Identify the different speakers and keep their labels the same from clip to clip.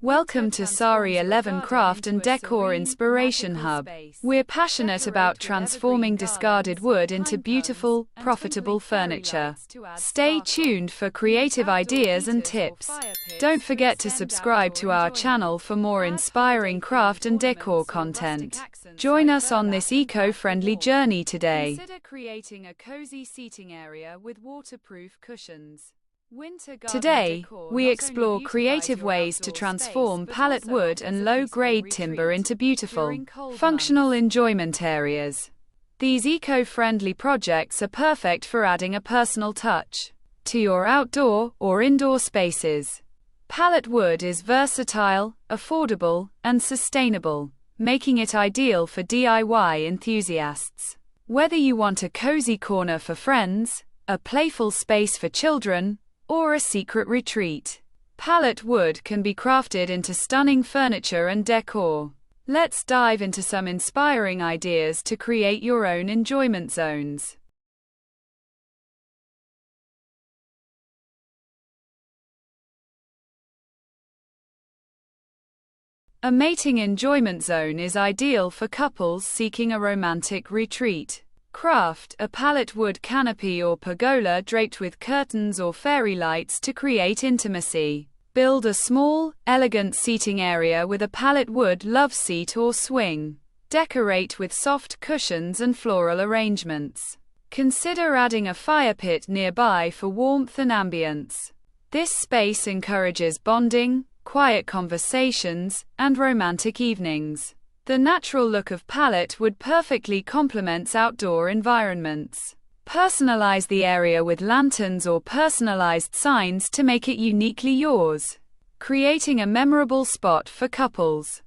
Speaker 1: Welcome to Sari 11 Craft and Decor Inspiration Hub. We're passionate about transforming discarded wood into beautiful, profitable furniture. Stay tuned for creative ideas and tips. Don't forget to subscribe to our channel for more inspiring craft and decor content. Join us on this eco-friendly journey today. Consider creating a cozy seating area with waterproof cushions. Today, we explore creative ways to transform pallet wood and low-grade timber into beautiful, functional enjoyment areas. These eco-friendly projects are perfect for adding a personal touch to your outdoor or indoor spaces. Pallet wood is versatile, affordable, and sustainable, making it ideal for DIY enthusiasts. Whether you want a cozy corner for friends, a playful space for children, or a secret retreat, pallet wood can be crafted into stunning furniture and decor. Let's dive into some inspiring ideas to create your own enjoyment zones. A mating enjoyment zone is ideal for couples seeking a romantic retreat. Craft a pallet wood canopy or pergola draped with curtains or fairy lights to create intimacy. Build a small, elegant seating area with a pallet wood love seat or swing. Decorate with soft cushions and floral arrangements. Consider adding a fire pit nearby for warmth and ambience. This space encourages bonding, quiet conversations, and romantic evenings. The natural look of pallet wood perfectly complements outdoor environments. Personalize the area with lanterns or personalized signs to make it uniquely yours, creating a memorable spot for couples.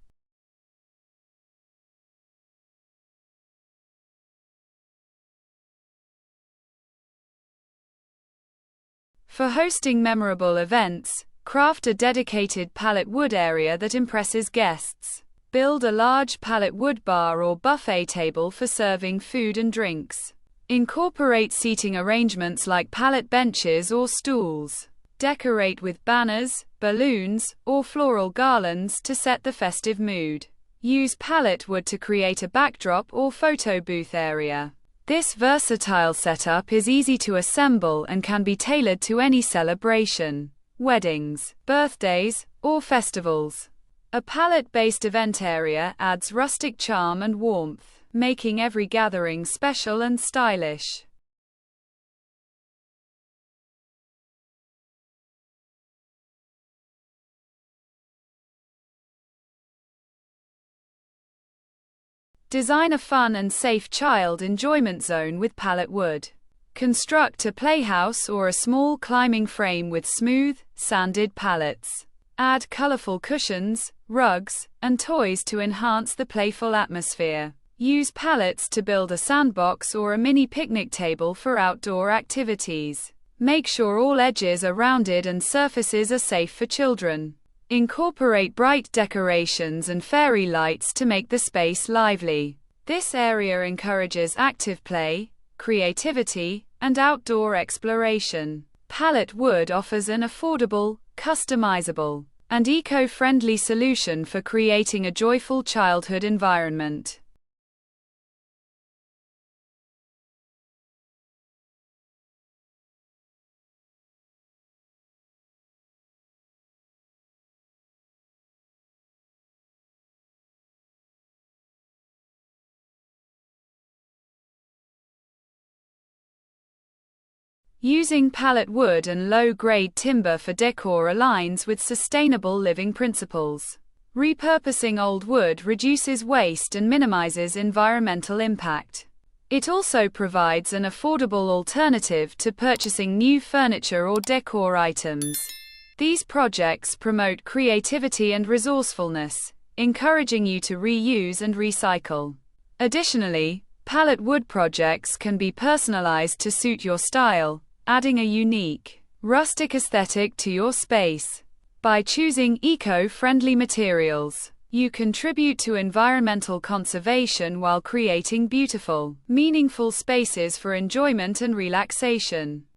Speaker 1: For hosting memorable events, craft a dedicated pallet wood area that impresses guests. Build a large pallet wood bar or buffet table for serving food and drinks. Incorporate seating arrangements like pallet benches or stools. Decorate with banners, balloons, or floral garlands to set the festive mood. Use pallet wood to create a backdrop or photo booth area. This versatile setup is easy to assemble and can be tailored to any celebration, weddings, birthdays, or festivals. A pallet-based event area adds rustic charm and warmth, making every gathering special and stylish. Design a fun and safe child enjoyment zone with pallet wood. Construct a playhouse or a small climbing frame with smooth, sanded pallets. Add colorful cushions, rugs, and toys to enhance the playful atmosphere. Use pallets to build a sandbox or a mini picnic table for outdoor activities. Make sure all edges are rounded and surfaces are safe for children. Incorporate bright decorations and fairy lights to make the space lively. This area encourages active play, creativity, and outdoor exploration. Pallet wood offers an affordable, customizable, and eco-friendly solution for creating a joyful childhood environment. Using pallet wood and low-grade timber for decor aligns with sustainable living principles. Repurposing old wood reduces waste and minimizes environmental impact. It also provides an affordable alternative to purchasing new furniture or decor items. These projects promote creativity and resourcefulness, encouraging you to reuse and recycle. Additionally, pallet wood projects can be personalized to suit your style, adding a unique, rustic aesthetic to your space. By choosing eco-friendly materials, you contribute to environmental conservation while creating beautiful, meaningful spaces for enjoyment and relaxation.